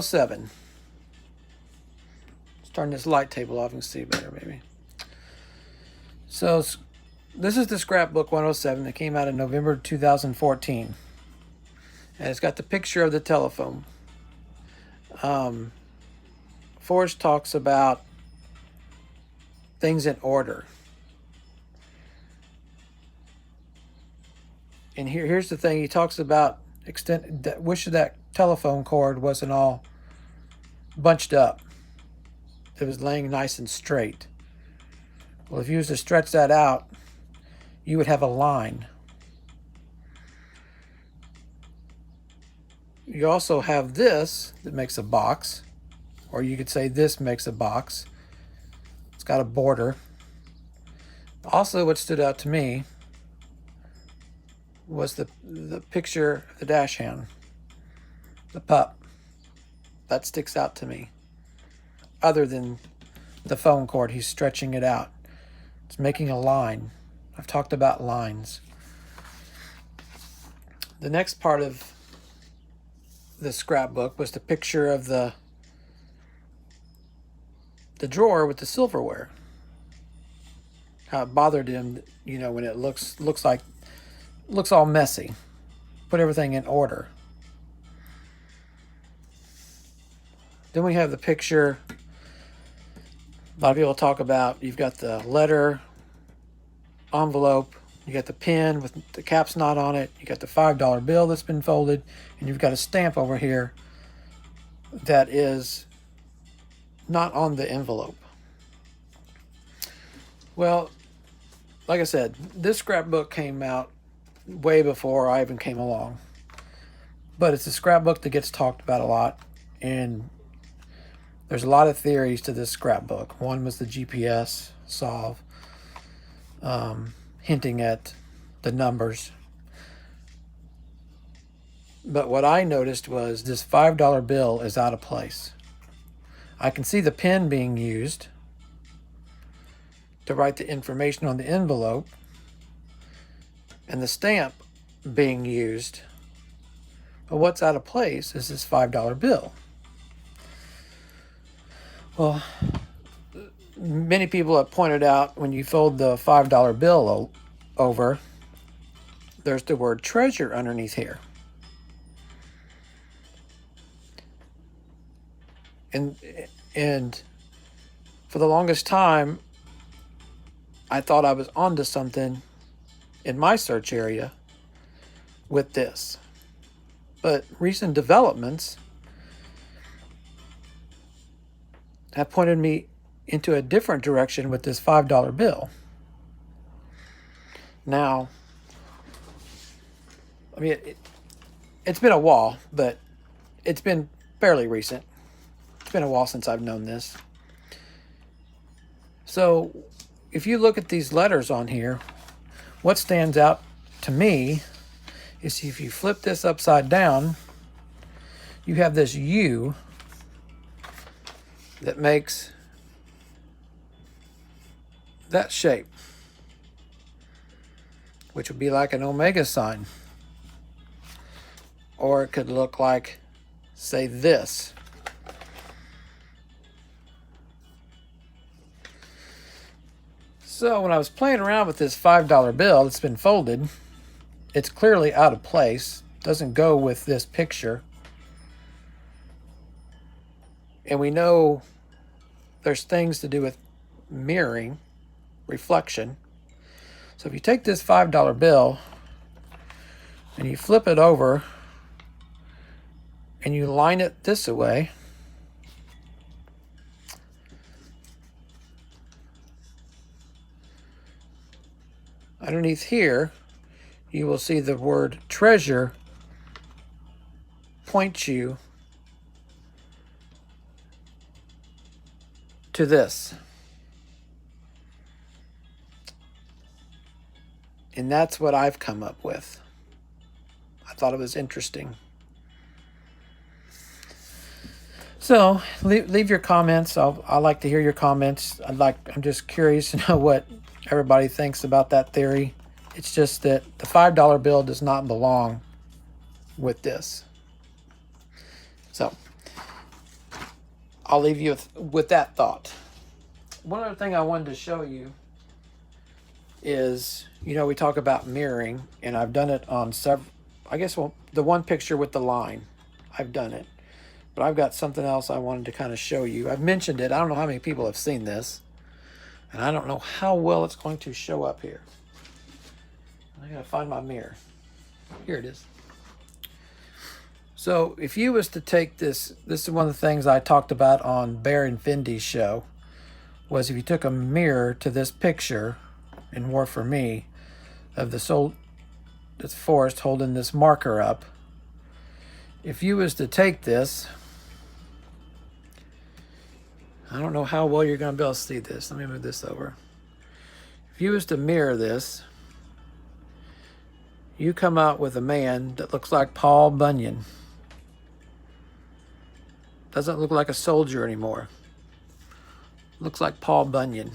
7. Let's turn this light table off and see better, maybe. So this is the scrapbook 107 that came out in November 2014. And it's got the picture of the telephone. Forrest talks about things in order. And here's the thing. He talks about wish that telephone cord wasn't all bunched up. It was laying nice and straight. Well, if you was to stretch that out, you would have a line. You also have this that makes a box, or you could say this makes a box. It's got a border. Also, what stood out to me was the picture of the dash hand, the pup. That sticks out to me. Other than the phone cord, he's stretching it out. It's making a line. I've talked about lines. The next part of the scrapbook was the picture of the drawer with the silverware. How it bothered him, when it looks all messy. Put everything in order. Then we have the picture. A lot of people talk about, you've got the letter, envelope, you got the pen with the cap's not on it, you got the $5 bill that's been folded, and you've got a stamp over here that is not on the envelope. Well, like I said, this scrapbook came out way before I even came along. But it's a scrapbook that gets talked about a lot, and there's a lot of theories to this scrapbook. One was the GPS solve, hinting at the numbers. But what I noticed was this $5 bill is out of place. I can see the pen being used to write the information on the envelope, and the stamp being used. But what's out of place is this $5 bill. Well, many people have pointed out when you fold the $5 bill over, there's the word treasure underneath here. And for the longest time, I thought I was onto something in my search area with this. But recent developments have pointed me into a different direction with this $5 bill. Now, I mean, it's been a while, but it's been fairly recent. It's been a while since I've known this. So, if you look at these letters on here, what stands out to me is if you flip this upside down, you have this U that makes that shape, which would be like an omega sign. Or it could look like, say, this. So when I was playing around with this $5 bill that's been folded, it's clearly out of place. Doesn't go with this picture. And we know there's things to do with mirroring, reflection. So if you take this $5 bill and you flip it over and you line it this way, underneath here, you will see the word treasure point you to this. And that's what I've come up with. I thought it was interesting. So leave your comments. I like to hear your comments. I'm just curious to know what everybody thinks about that theory. It's just that the $5 bill does not belong with this. So I'll leave you with that thought. One other thing I wanted to show you is, you know, we talk about mirroring, and I've done it on several, I guess, well, the one picture with the line, I've done it. But I've got something else I wanted to kind of show you. I've mentioned it. I don't know how many people have seen this. And I don't know how well it's going to show up here. I gotta find my mirror. Here it is. So if you was to take this is one of the things I talked about on Bear and Findy's show, was if you took a mirror to this picture in War for Me of this Forrest holding this marker up. If you was to take this, I don't know how well you're going to be able to see this. Let me move this over. If you was to mirror this, you come out with a man that looks like Paul Bunyan. Doesn't look like a soldier anymore. Looks like Paul Bunyan.